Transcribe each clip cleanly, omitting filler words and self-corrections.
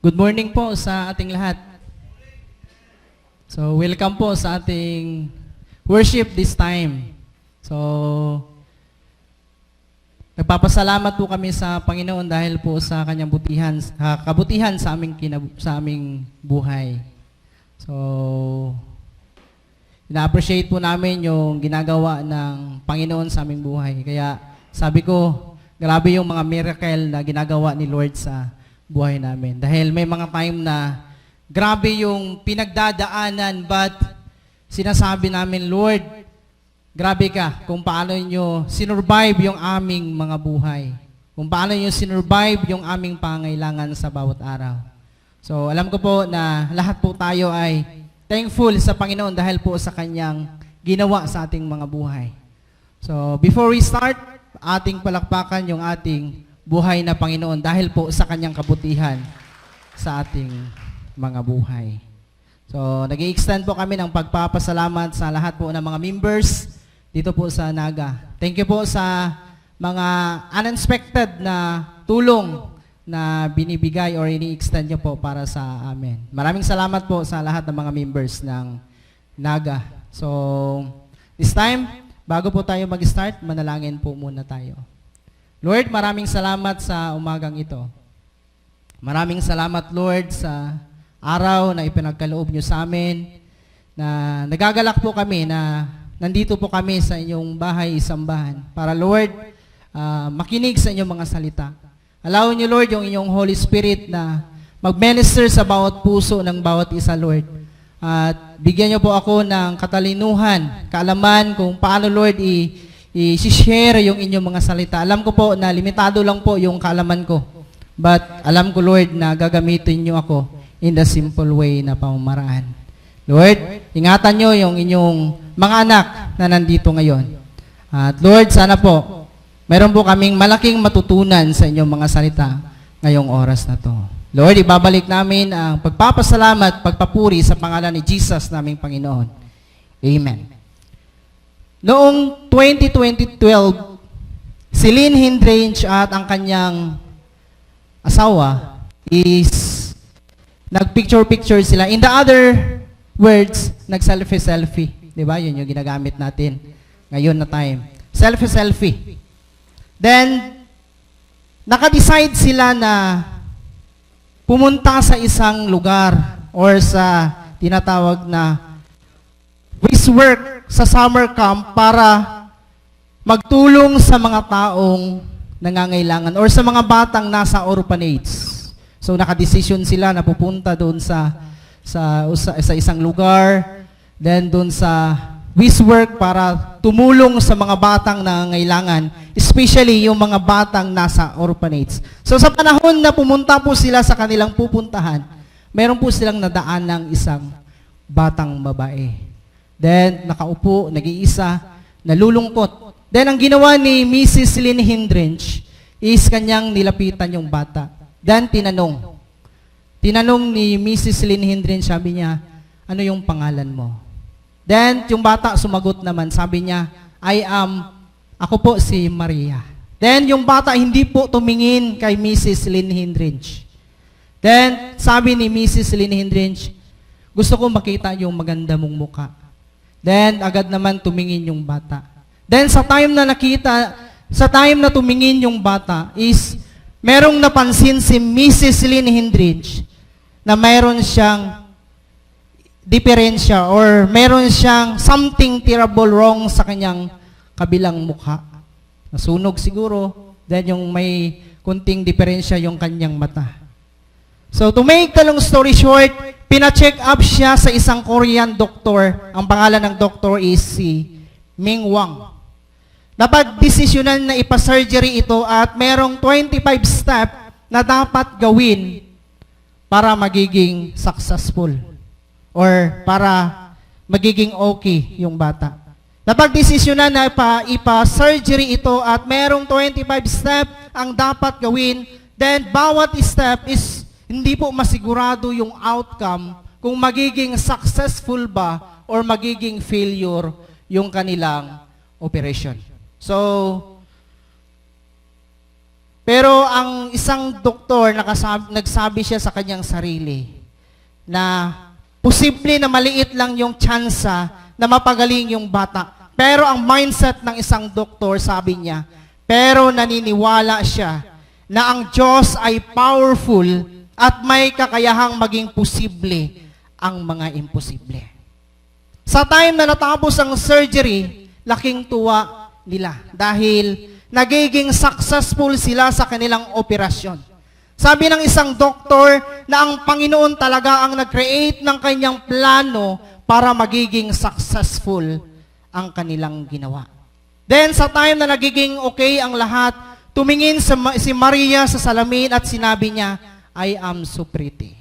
Good morning po sa ating lahat. So, welcome po sa ating worship this time. So, nagpapasalamat po kami sa Panginoon dahil po sa kanyang kabutihan sa aming buhay. So, ina-appreciate po namin yung ginagawa ng Panginoon sa aming buhay. Kaya sabi ko, grabe yung mga miracle na ginagawa ni Lord sa buhay namin. Dahil may mga time na grabe yung pinagdadaanan, but sinasabi namin, Lord, grabe ka kung paano nyo sinurvive yung aming mga buhay. Kung paano nyo sinurvive yung aming pangailangan sa bawat araw. So, alam ko po na lahat po tayo ay thankful sa Panginoon dahil po sa Kanyang ginawa sa ating mga buhay. So, before we start, ating palakpakan yung ating buhay na Panginoon dahil po sa Kanyang kabutihan sa ating mga buhay. So, nag-i-extend po kami ng pagpapasalamat sa lahat po ng mga members dito po sa Naga. Thank you po sa mga unexpected na tulong na binibigay or ini-extend nyo po para sa amin. Maraming salamat po sa lahat ng mga members ng Naga. So, this time, bago po tayo mag-start, manalangin po muna tayo. Lord, maraming salamat sa umagang ito. Maraming salamat, Lord, sa araw na ipinagkaloob nyo sa amin, na nagagalak po kami na nandito po kami sa inyong bahay isambahan para, Lord, makinig sa inyong mga salita. Allow nyo, Lord, yung inyong Holy Spirit na mag-minister sa bawat puso ng bawat isa, Lord. At bigyan nyo po ako ng katalinuhan, kaalaman kung paano, Lord, i-share yung inyong mga salita. Alam ko po na limitado lang po yung kaalaman ko. But alam ko, Lord, na gagamitin nyo ako in the simple way na pamamaraan. Lord, ingatan nyo yung inyong mga anak na nandito ngayon. At Lord, sana po, meron po kaming malaking matutunan sa inyong mga salita ngayong oras na to. Lord, ibabalik namin ang pagpapasalamat, pagpapuri sa pangalan ni Jesus naming Panginoon. Amen. Noong 2012, si Lynn Hindrange at ang kanyang asawa is nag-picture-picture sila. In the other words, nag-selfie-selfie. Diba? Yun yung ginagamit natin ngayon na time. Selfie-selfie. Then, naka-decide sila na pumunta sa isang lugar or sa tinatawag na work sa summer camp para magtulong sa mga taong nangangailangan or sa mga batang nasa orphanage. So nakadesisyon sila na pupunta doon sa isang lugar, then doon sa work para tumulong sa mga batang nangangailangan, especially yung mga batang nasa orphanage. So sa panahon na pumunta po sila sa kanilang pupuntahan, meron po silang nadaan ng isang batang babae. Then, nakaupo, nag-iisa, nalulungkot. Then, ang ginawa ni Mrs. Lynn Hindrange is kanyang nilapitan yung bata. Then, tinanong ni Mrs. Lynn Hindrange, sabi niya, ano yung pangalan mo? Then, yung bata sumagot naman, sabi niya, ako po si Maria. Then, yung bata hindi po tumingin kay Mrs. Lynn Hindrange. Then, sabi ni Mrs. Lynn Hindrange, gusto ko makita yung maganda mong mukha. Then, agad naman tumingin yung bata. Then, sa time na tumingin yung bata is, merong napansin si Mrs. Lynn Hindrange na mayroon siyang diferensya or meron siyang something terrible wrong sa kanyang kabilang mukha. Nasunog siguro, then yung may kunting diferensya yung kanyang mata. So, to make the long story short, pina-check up siya sa isang Korean doctor. Ang pangalan ng doctor is si Ming Wang. Napag-desisyonan na ipa-surgery ito at merong 25 step na dapat gawin para magiging successful or para magiging okay yung bata. Napag-desisyonan na ipa-surgery ito at merong 25 step ang dapat gawin. Then, bawat step is hindi po masigurado yung outcome kung magiging successful ba or magiging failure yung kanilang operation. So, Pero ang isang doktor, nagsabi siya sa kanyang sarili na posible na maliit lang yung tsansa na mapagaling yung bata. Pero ang mindset ng isang doktor, sabi niya, pero naniniwala siya na ang Diyos ay powerful at may kakayahang maging posible ang mga imposible. Sa time na natapos ang surgery, laking tuwa nila dahil nagiging successful sila sa kanilang operasyon. Sabi ng isang doktor na ang Panginoon talaga ang nag-create ng kanyang plano para magiging successful ang kanilang ginawa. Then sa time na nagiging okay ang lahat, tumingin si Maria sa salamin at sinabi niya, I am so pretty.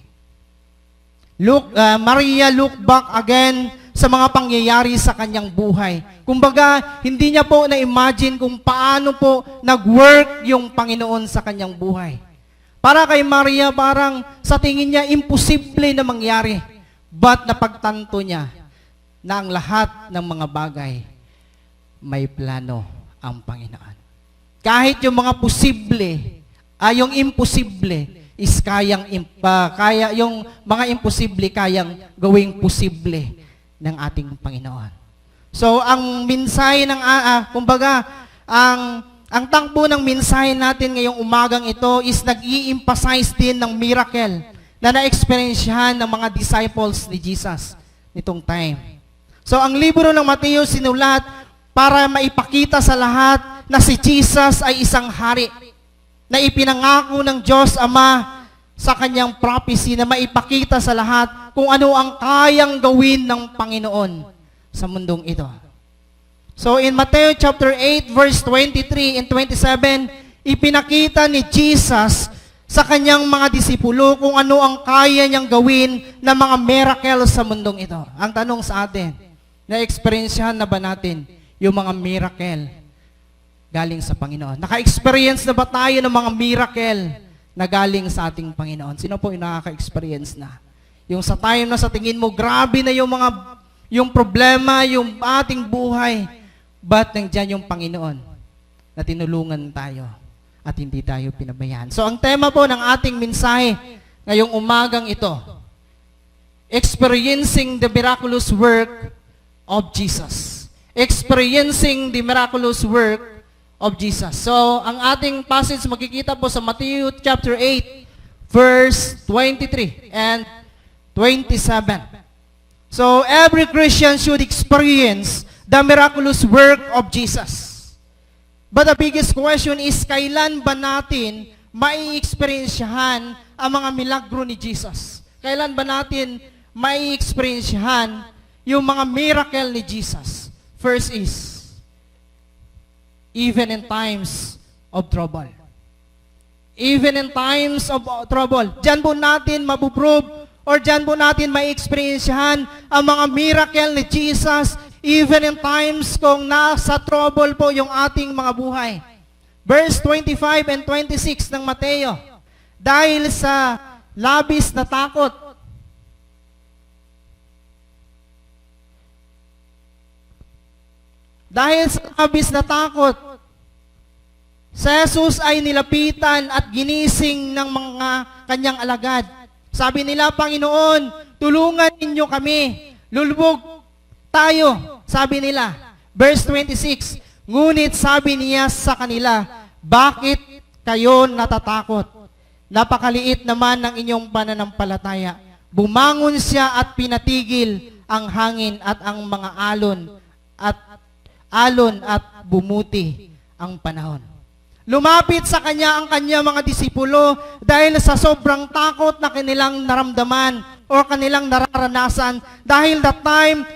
Maria looked back again sa mga pangyayari sa kanyang buhay. Kumbaga, hindi niya po na-imagine kung paano po nag-work yung Panginoon sa kanyang buhay. Para kay Maria, parang sa tingin niya, imposible na mangyari. But napagtanto niya na ang lahat ng mga bagay, may plano ang Panginoon. Kahit yung mga posible, yung imposible, is yung mga imposible kayang gawing posible ng ating Panginoon. So, ang mensahe ng, kumbaga, ang takbo ng mensahe natin ngayong umagang ito is nag-i-emphasize din ng miracle na na-experiensyahan ng mga disciples ni Jesus nitong time. So, ang libro ng Mateo sinulat para maipakita sa lahat na si Jesus ay isang hari na ipinangako ng Diyos Ama sa kanyang prophecy na maipakita sa lahat kung ano ang kayang gawin ng Panginoon sa mundong ito. So in Matthew chapter 8 verse 23 and 27, ipinakita ni Jesus sa kanyang mga disipulo kung ano ang kaya niyang gawin na mga miracle sa mundong ito. Ang tanong sa atin, na-experiensyahan na ba natin yung mga miracle galing sa Panginoon? Naka-experience na ba tayo ng mga miracle na galing sa ating Panginoon? Sino po yung nakaka-experience na? Yung sa time na sa tingin mo, grabe na yung problema, yung ating buhay, but nandiyan yung Panginoon na tinulungan tayo at hindi tayo pinabayaan. So ang tema po ng ating mensahe ngayong umagang ito, experiencing the miraculous work of Jesus. Experiencing the miraculous work of Jesus. So, ang ating passage makikita po sa Matthew chapter 8, verse 23 and 27. So, every Christian should experience the miraculous work of Jesus. But the biggest question is, kailan ba natin mai-experiensyahan ang mga milagro ni Jesus? Kailan ba natin mai-experiensyahan yung mga miracle ni Jesus? First is, even in times of trouble. Even in times of trouble. Diyan po natin mabuprove or diyan po natin mai-experiensyahan ang mga miracle ni Jesus even in times kung nasa trouble po yung ating mga buhay. Verse 25 and 26 ng Mateo. Dahil sa labis na takot, si Jesus ay nilapitan at ginising ng mga kanyang alagad. Sabi nila, Panginoon, tulungan ninyo kami. Lulubog tayo, sabi nila. Verse 26, ngunit sabi niya sa kanila, bakit kayo natatakot? Napakaliit naman ng inyong pananampalataya. Bumangon siya at pinatigil ang hangin at ang mga alon at bumuti ang panahon. Lumapit sa kanya ang kanya mga disipulo dahil sa sobrang takot na kanilang naramdaman o kanilang nararanasan. Dahil that time,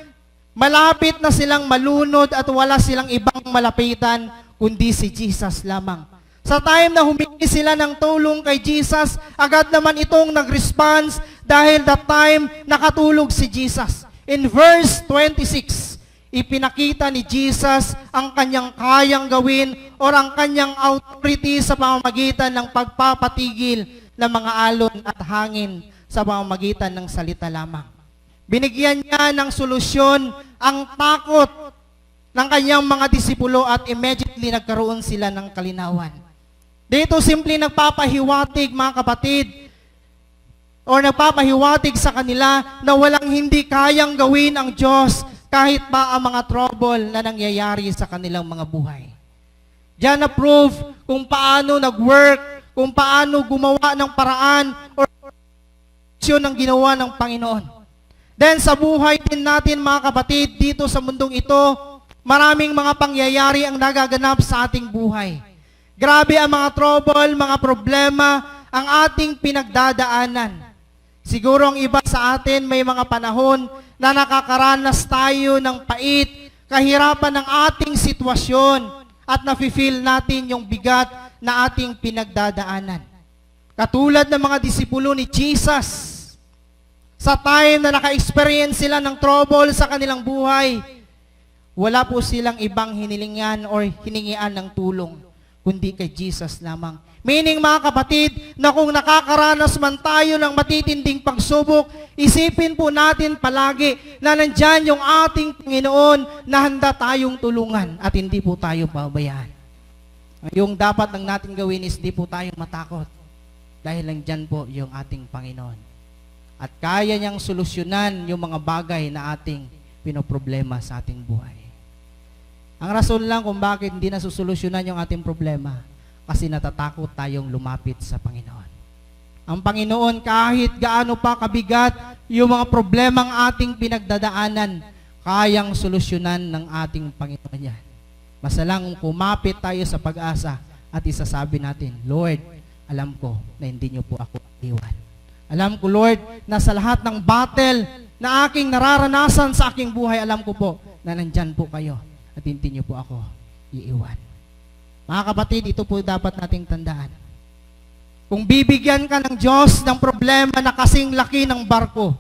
malapit na silang malunod at wala silang ibang malapitan kundi si Jesus lamang. Sa time na humingi sila ng tulong kay Jesus, agad naman itong nag-response dahil that time nakatulog si Jesus. In verse 26, ipinakita ni Jesus ang kanyang kayang gawin o ang kanyang authority sa pamamagitan ng pagpapatigil ng mga alon at hangin sa pamamagitan ng salita lamang. Binigyan niya ng solusyon ang takot ng kanyang mga disipulo at immediately nagkaroon sila ng kalinawan. Dito simple nagpapahiwatig, mga kapatid, or nagpapahiwatig sa kanila na walang hindi kayang gawin ang Diyos kahit pa ang mga trouble na nangyayari sa kanilang mga buhay. Diyan na proof kung paano nag-work, kung paano gumawa ng paraan or aksyon ng ginawa ng Panginoon. Then sa buhay din natin, mga kapatid, dito sa mundong ito, maraming mga pangyayari ang nagaganap sa ating buhay. Grabe ang mga trouble, mga problema, ang ating pinagdadaanan. Siguro ang iba sa atin may mga panahon na nakakaranas tayo ng pait, kahirapan ng ating sitwasyon at nafe-feel natin yung bigat na ating pinagdadaanan. Katulad ng mga disipulo ni Jesus, sa time na naka-experience sila ng trouble sa kanilang buhay, wala po silang ibang hinilingan or hiningian ng tulong, kundi kay Jesus lamang. Meaning, mga kapatid, na kung nakakaranas man tayo ng matitinding pagsubok, isipin po natin palagi na nandyan yung ating Panginoon na handa tayong tulungan at hindi po tayo pabayaan. Yung dapat lang natin gawin is di po tayo matakot dahil nandyan po yung ating Panginoon. At kaya niyang solusyonan yung mga bagay na ating pinoproblema sa ating buhay. Ang rason lang kung bakit hindi nasusolusyonan yung ating problema, kasi natatakot tayong lumapit sa Panginoon. Ang Panginoon, kahit gaano pa kabigat yung mga problemang ating pinagdadaanan, kayang solusyonan ng ating Panginoon yan. Basta lang kumapit tayo sa pag-asa at isasabi natin, Lord, alam ko na hindi niyo po ako iwan. Alam ko, Lord, na sa lahat ng battle na aking nararanasan sa aking buhay, alam ko po na nandyan po kayo at hindi niyo po ako iiwan. Mga kapatid, ito po dapat nating tandaan. Kung bibigyan ka ng Diyos ng problema na kasing laki ng barko,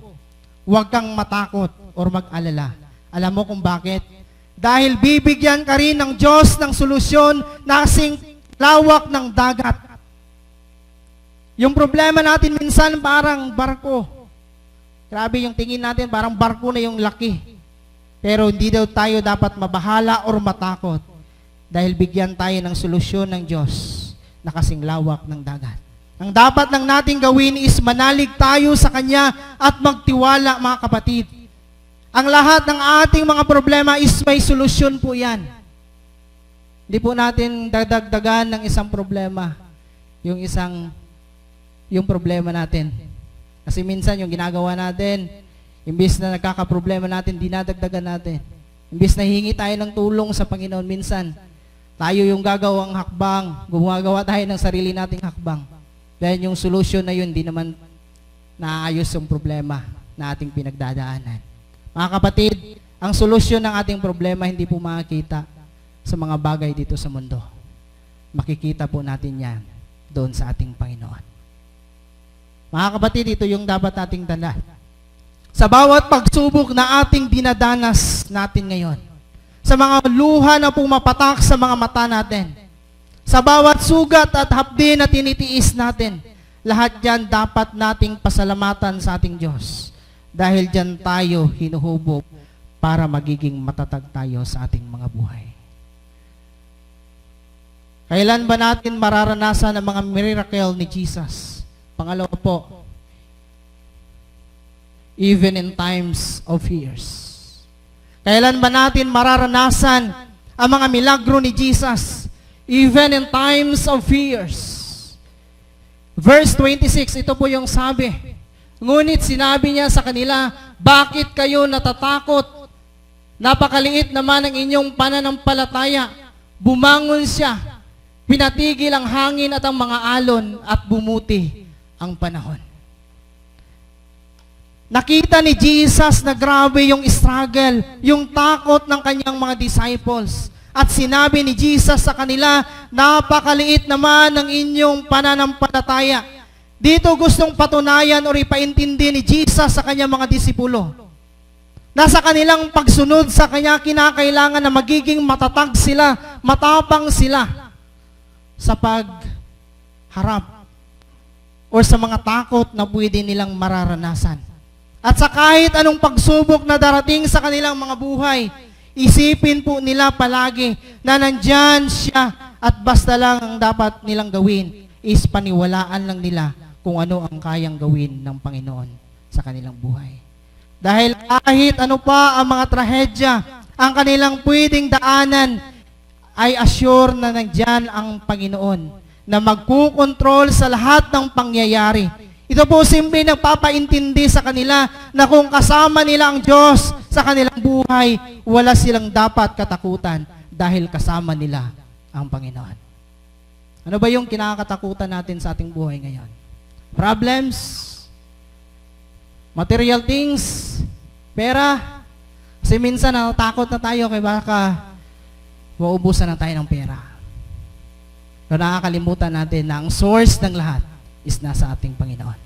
huwag kang matakot or mag-alala. Alam mo kung bakit? Dahil bibigyan ka rin ng Diyos ng solusyon na kasing lawak ng dagat. Yung problema natin minsan parang barko. Grabe yung tingin natin, parang barko na yung laki. Pero hindi daw tayo dapat mabahala or matakot. Dahil bigyan tayo ng solusyon ng Diyos na kasing lawak ng dagat. Ang dapat lang natin gawin is manalig tayo sa Kanya at magtiwala, mga kapatid. Ang lahat ng ating mga problema is may solusyon po yan. Hindi po natin dadagdagan ng isang problema, yung problema natin. Kasi minsan yung ginagawa natin, imbis na nagkakaproblema natin, dinadagdagan natin. Imbis na hingi tayo ng tulong sa Panginoon, minsan, tayo yung gagawang hakbang, gumagawa tayo ng sarili nating hakbang. Dahil yung solution na yun, di naman naayos yung problema na ating pinagdadaanan. Mga kapatid, ang solusyon ng ating problema hindi po makikita sa mga bagay dito sa mundo. Makikita po natin yan doon sa ating Panginoon. Mga kapatid, ito yung dapat nating tandaan. Sa bawat pagsubok na ating dinadanas natin ngayon, sa mga luha na pumapatak sa mga mata natin, sa bawat sugat at hapdi na tinitiis natin, lahat yan dapat nating pasalamatan sa ating Diyos. Dahil dyan tayo hinuhubog para magiging matatag tayo sa ating mga buhay. Kailan ba natin mararanasan ang mga miracle ni Jesus? Pangalawa po, even in times of fears. Kailan ba natin mararanasan ang mga milagro ni Jesus? Even in times of fears. Verse 26, ito po yung sabi. Ngunit sinabi niya sa kanila, bakit kayo natatakot? Napakaliit naman ang inyong pananampalataya. Bumangon siya. Pinatigil ang hangin at ang mga alon at bumuti ang panahon. Nakita ni Jesus na grabe yung struggle, yung takot ng kanyang mga disciples. At sinabi ni Jesus sa kanila, napakaliit naman ang inyong pananampalataya. Dito gustong patunayan o ipaintindi ni Jesus sa kanyang mga disipulo. Nasa kanilang pagsunod sa kanya, kinakailangan na magiging matatag sila, matapang sila sa pagharap o sa mga takot na pwede nilang mararanasan. At sa kahit anong pagsubok na darating sa kanilang mga buhay, isipin po nila palagi na nandyan siya At basta lang ang dapat nilang gawin is paniwalaan lang nila kung ano ang kayang gawin ng Panginoon sa kanilang buhay. Dahil kahit ano pa ang mga trahedya, ang kanilang pwedeng daanan, ay assure na nandyan ang Panginoon na magkukontrol sa lahat ng pangyayari. Ito po simple nagpapaintindi sa kanila na kung kasama nila ang Diyos sa kanilang buhay, wala silang dapat katakutan dahil kasama nila ang Panginoon. Ano ba yung kinakatakutan natin sa ating buhay ngayon? Problems? Material things? Pera? Kasi minsan natakot na tayo kaya baka maubusan na tayo ng pera. Pero nakakalimutan natin na ang source ng lahat is nasa ating Panginoon.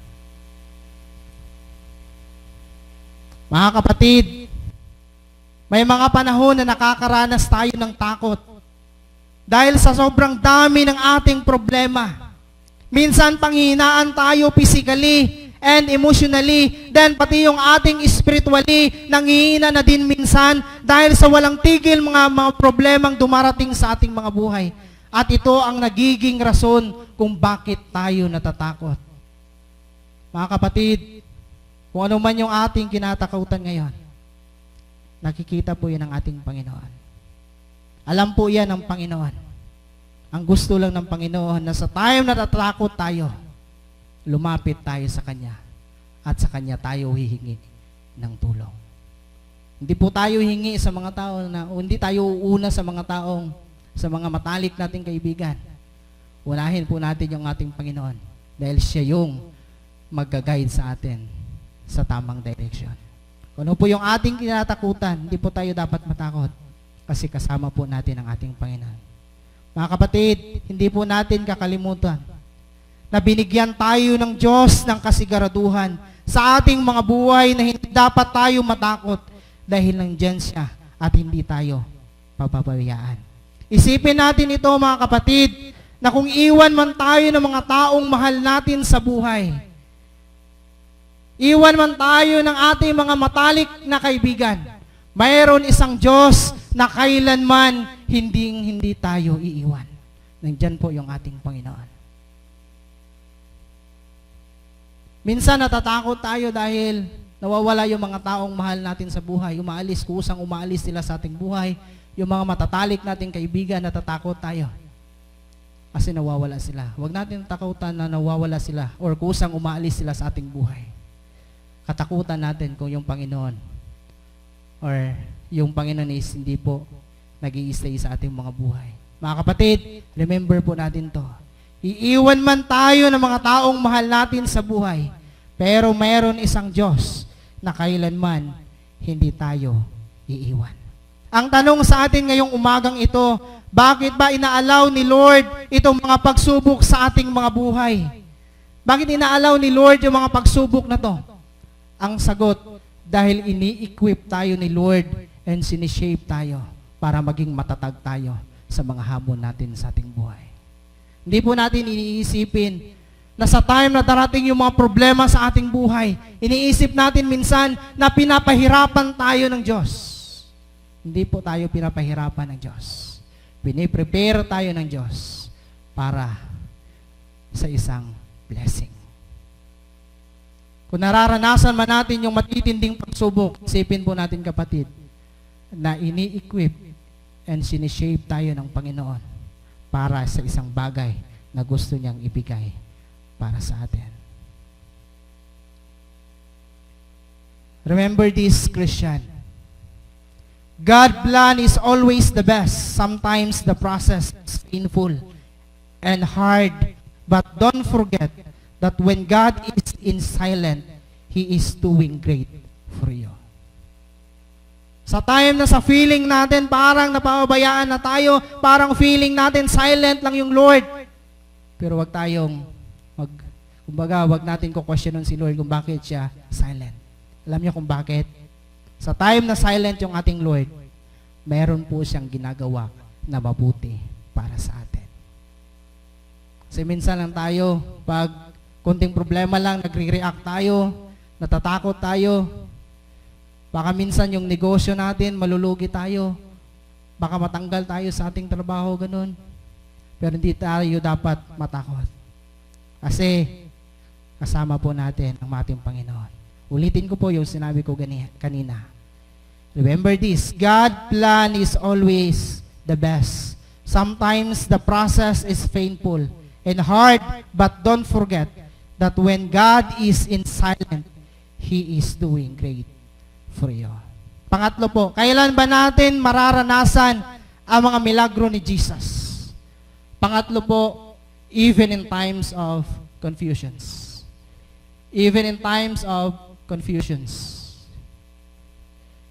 Mga kapatid, may mga panahon na nakakaranas tayo ng takot dahil sa sobrang dami ng ating problema. Minsan panghihinaan tayo physically and emotionally, then pati yung ating spiritually nanghihina na din minsan dahil sa walang tigil mga problemang dumarating sa ating mga buhay. At ito ang nagiging rason kung bakit tayo natatakot. Mga kapatid, kung ano man yung ating kinatakutan ngayon, nakikita po yan ng ating Panginoon. Alam po yan ng Panginoon. Ang gusto lang ng Panginoon na sa time na natatakot tayo, lumapit tayo sa Kanya at sa Kanya tayo hihingi ng tulong. Hindi po tayo hingi sa mga tao na, hindi tayo uuna sa mga taong, sa mga matalik nating kaibigan. Unahin po natin yung ating Panginoon dahil siya yung mag-guide sa atin sa tamang direction. Kung ano po yung ating kinatakutan, hindi po tayo dapat matakot kasi kasama po natin ang ating Panginoon. Mga kapatid, hindi po natin kakalimutan na binigyan tayo ng Diyos ng kasiguraduhan sa ating mga buhay na hindi dapat tayo matakot dahil nandiyan siya at hindi tayo pababayaan. Isipin natin ito mga kapatid, na kung iwan man tayo ng mga taong mahal natin sa buhay, iwan man tayo ng ating mga matalik na kaibigan, mayroon isang Diyos na kailanman hindi tayo iiwan. Nandyan po yung ating Panginoon. Minsan natatakot tayo dahil nawawala yung mga taong mahal natin sa buhay. Kusang umaalis sila sa ating buhay. Yung mga matatalik nating kaibigan, natatakot tayo. Kasi nawawala sila. Huwag natin takutan na nawawala sila or kusang umaalis sila sa ating buhay. Katakutan natin kung yung Panginoon or yung Panginoon is hindi po nag-i-stay sa ating mga buhay. Mga kapatid, remember po natin to. Iiwan man tayo ng mga taong mahal natin sa buhay, pero mayroon isang Diyos na kailanman hindi tayo iiwan. Ang tanong sa atin ngayong umagang ito, bakit ba inaalaw ni Lord itong mga pagsubok sa ating mga buhay? Bakit inaalaw ni Lord yung mga pagsubok na to? Ang sagot, dahil ini-equip tayo ni Lord and sinishape tayo para maging matatag tayo sa mga hamon natin sa ating buhay. Hindi po natin iniisipin na sa time na darating yung mga problema sa ating buhay, iniisip natin minsan na pinapahirapan tayo ng Diyos. Hindi po tayo pinapahirapan ng Diyos. Piniprepare tayo ng Diyos para sa isang blessing. Kung nararanasan man natin yung matitinding pagsubok, isipin po natin kapatid, na ini-equip and sinishape tayo ng Panginoon para sa isang bagay na gusto niyang ibigay para sa atin. Remember this, Christian. God's plan is always the best. Sometimes the process is painful and hard. But don't forget that when God is in silent, He is doing great for you. Sa time na sa feeling natin, parang napapabayaan na tayo, parang feeling natin silent lang yung Lord. Pero wag tayong, wag natin kukwestiyonin si Lord kung bakit siya silent. Alam niyo kung bakit? Sa time na silent yung ating Lord, meron po siyang ginagawa na mabuti para sa atin. Kasi minsan lang tayo, pag konting problema lang, nagre-react tayo, natatakot tayo, baka minsan yung negosyo natin, malulugi tayo, baka matanggal tayo sa ating trabaho, ganun. Pero hindi tayo dapat matakot. Kasi kasama po natin ang ating Panginoon. Ulitin ko po yung sinabi ko kanina. Remember this, God's plan is always the best. Sometimes the process is painful and hard, but don't forget that when God is in silent, He is doing great for you. Pangatlo po, kailan ba natin mararanasan ang mga milagro ni Jesus? Pangatlo po, even in times of confusions. Even in times of confusions.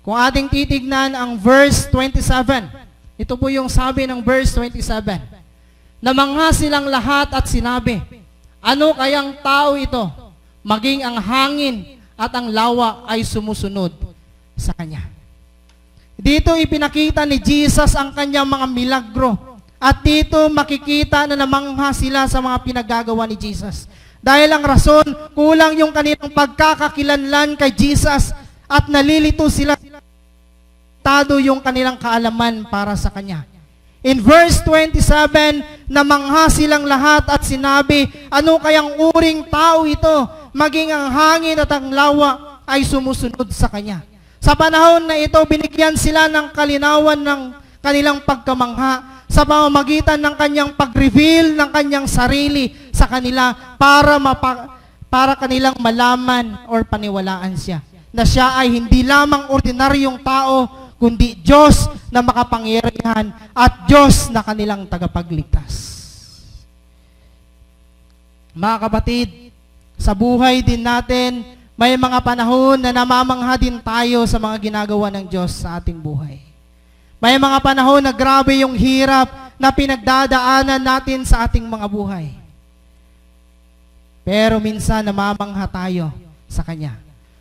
Kung ating titignan ang verse 27, ito po yung sabi ng verse 27. Namangha silang lahat at sinabi, ano kayang tao ito? Maging ang hangin at ang lawa ay sumusunod sa Kanya. Dito ipinakita ni Jesus ang Kanyang mga milagro. At dito makikita na namangha sila sa mga pinagagawa ni Jesus. Dahil ang rason, kulang yung kanilang pagkakakilanlan kay Jesus at nalilito sila tado yung kanilang kaalaman para sa Kanya. In verse 27, namangha silang lahat at sinabi, ano kayang uring tao ito? Maging ang hangin at ang lawa ay sumusunod sa Kanya. Sa panahon na ito, binigyan sila ng kalinawan ng kanilang pagkamangha sa pamamagitan ng Kanyang pag-reveal ng Kanyang sarili sa kanila para kanilang malaman or paniwalaan siya. Na siya ay hindi lamang ordinaryong tao, kundi Diyos na makapangyarihan at Diyos na kanilang tagapagligtas. Mga kapatid, sa buhay din natin, may mga panahon na namamangha din tayo sa mga ginagawa ng Diyos sa ating buhay. May mga panahon na grabe yung hirap na pinagdadaanan natin sa ating mga buhay. Pero minsan namamangha tayo sa Kanya.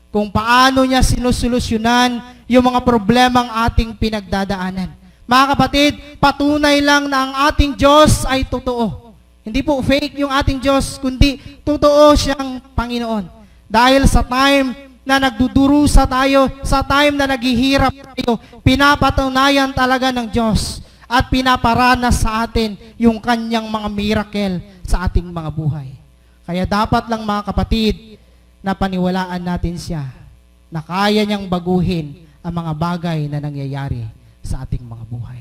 Kung paano niya sinusolusyonan yung mga problemang ating pinagdadaanan. Mga kapatid, patunay lang na ang ating Diyos ay totoo. Hindi po fake yung ating Diyos, kundi totoo siyang Panginoon. Dahil sa time na nagdudurusa tayo, sa time na naghihirap tayo, pinapatunayan talaga ng Diyos at pinaparanas sa atin yung Kanyang mga miracle sa ating mga buhay. Kaya dapat lang mga kapatid, na paniwalaan natin siya na kaya niyang baguhin ang mga bagay na nangyayari sa ating mga buhay.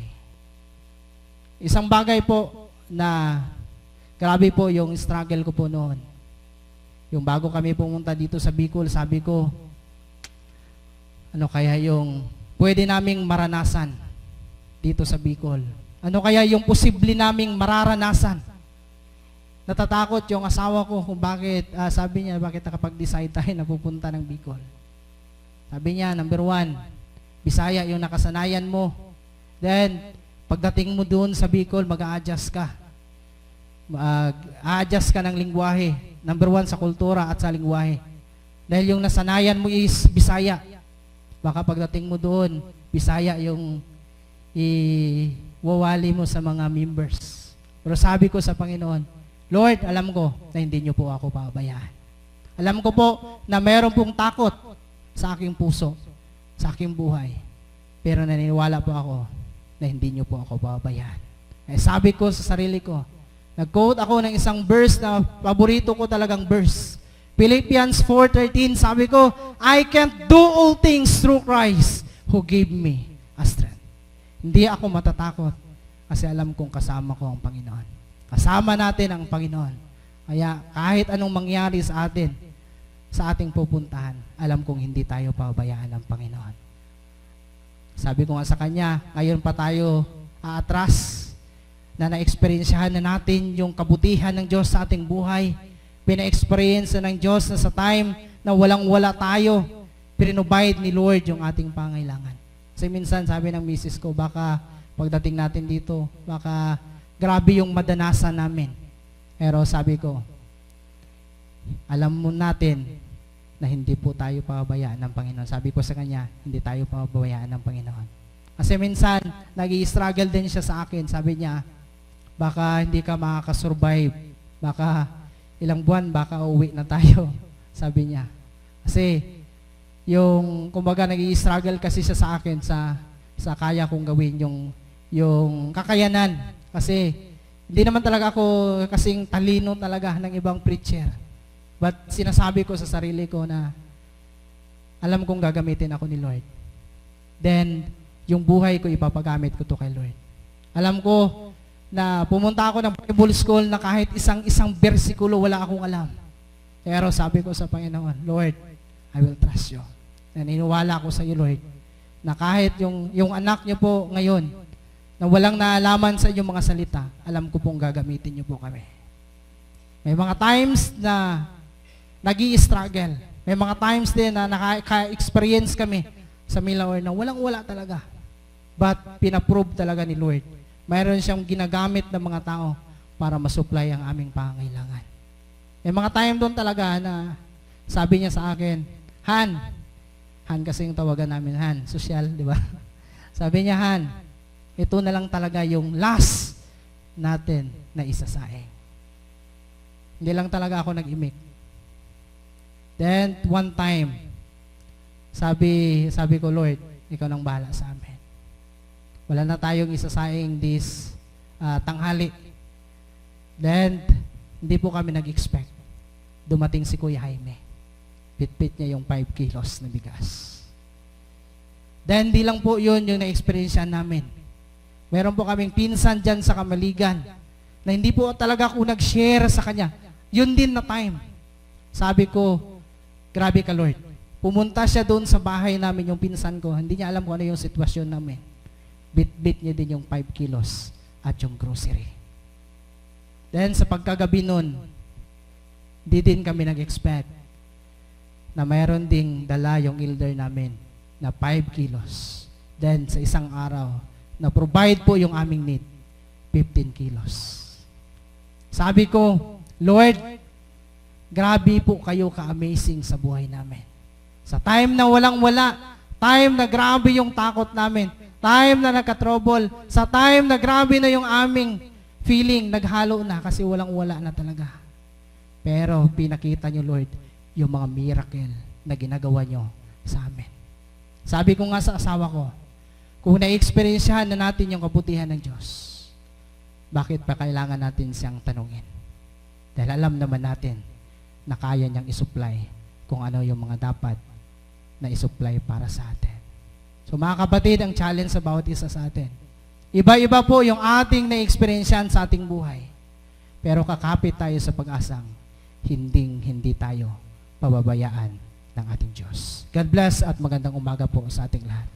Isang bagay po na grabe po yung struggle ko po noon. Yung bago kami pumunta dito sa Bicol, sabi ko, ano kaya yung pwede naming maranasan dito sa Bicol? Ano kaya yung posible naming mararanasan? Natatakot yung asawa ko kung bakit, sabi niya, bakit nakapag-decide tayo na pupunta ng Bicol. Sabi niya, number 1, Bisaya yung nakasanayan mo. Then, pagdating mo doon sa Bicol, mag-a-adjust ka. A-adjust ka ng lingwahe. Number 1, sa kultura at sa lingwahe. Dahil yung nasanayan mo is Bisaya. Baka pagdating mo doon, Bisaya yung iwawali mo sa mga members. Pero sabi ko sa Panginoon, Lord, alam ko na hindi niyo po ako pabayaan. Alam ko po na mayroon pong takot sa aking puso, sa aking buhay. Pero naniniwala po ako na hindi niyo po ako pabayaan. Eh, sabi ko sa sarili ko, nag-quote ako ng isang verse na paborito ko talagang verse. Philippians 4:13, sabi ko, I can do all things through Christ who gave me a strength. Hindi ako matatakot kasi alam kong kasama ko ang Panginoon. Kasama natin ang Panginoon. Kaya kahit anong mangyari sa atin, sa ating pupuntahan, alam kong hindi tayo pabayaan ng Panginoon. Sabi ko nga sa Kanya, ngayon pa tayo aatras na na-experiensyahan na natin yung kabutihan ng Diyos sa ating buhay. Pina-experience na ng Diyos na sa time na walang-wala tayo, pinrovide ni Lord yung ating pangailangan. Kasi minsan sabi ng misis ko, baka pagdating natin dito, baka grabe yung madanasan namin. Pero sabi ko, alam mo natin na hindi po tayo pababayaan ng Panginoon. Sabi ko sa Kanya, hindi tayo pababayaan ng Panginoon. Kasi minsan, nag-i-struggle din siya sa akin. Sabi niya, baka hindi ka makakasurvive. Baka ilang buwan, baka uwi na tayo. Sabi niya. Kasi, kumbaga nag-i-struggle kasi siya sa akin sa kaya kong gawin yung kakayanan. Kasi Hindi naman talaga ako kasing talino talaga ng ibang preacher. But sinasabi ko sa sarili ko na alam kong gagamitin ako ni Lord. Then, yung buhay ko ipapagamit ko to kay Lord. Alam ko na pumunta ako ng Bible school na kahit isang bersikulo wala akong alam. Pero sabi ko sa Panginoon, Lord, I will trust you. Naniniwala ako sa iyo, Lord, na kahit yung anak niyo po ngayon, na walang naalaman sa inyong mga salita, alam ko pong gagamitin niyo po kami. May mga times na nag-i-struggle. May mga times din na naka-experience kami sa Milaor na walang-wala talaga. But pinaprove talaga ni Lord. Mayroon siyang ginagamit ng mga tao para masupply ang aming pangangailangan. May mga time doon talaga na sabi niya sa akin, Han kasi yung tawagan namin, Han, social, di ba? Sabi niya, Han, ito na lang talaga yung last natin na isasaing. Hindi lang talaga ako nag-imik. Then, one time, sabi ko, Lord, ikaw nang bahala sa amin. Wala na tayong isasaing this tanghali. Then, hindi po kami nag-expect. Dumating si Kuya Jaime. Bit-bit niya yung 5 kilos na bigas. Then, di lang po yun yung na-experience namin. Meron po kaming pinsan dyan sa Kamaligan na hindi po talaga ako nag-share sa kanya. Yun din na time. Sabi ko, grabe ka Lord. Pumunta siya doon sa bahay namin, yung pinsan ko. Hindi niya alam kung ano yung sitwasyon namin. Bit-bit niya din yung 5 kilos at yung grocery. Then sa pagkagabi nun, di din kami nag-expect na mayroon ding dala yung elder namin na 5 kilos. Then sa isang araw, na-provide po yung aming need, 15 kilos. Sabi ko, Lord, grabe po kayo ka-amazing sa buhay namin. Sa time na walang-wala, time na grabe yung takot namin, time na nagka-trouble, sa time na grabe na yung aming feeling, naghalo na kasi walang-wala na talaga. Pero pinakita nyo, Lord, yung mga miracle na ginagawa nyo sa amin. Sabi ko nga sa asawa ko, kung na-experiensyahan na natin yung kabutihan ng Diyos, bakit pa kailangan natin siyang tanungin? Dahil alam naman natin na kaya niyang isupply kung ano yung mga dapat na isupply para sa atin. So mga kapatid, ang challenge sa bawat isa sa atin. Iba-iba po yung ating na-experiensyahan sa ating buhay. Pero kakapit tayo sa pag-asang hindi tayo pababayaan ng ating Diyos. God bless at magandang umaga po sa ating lahat.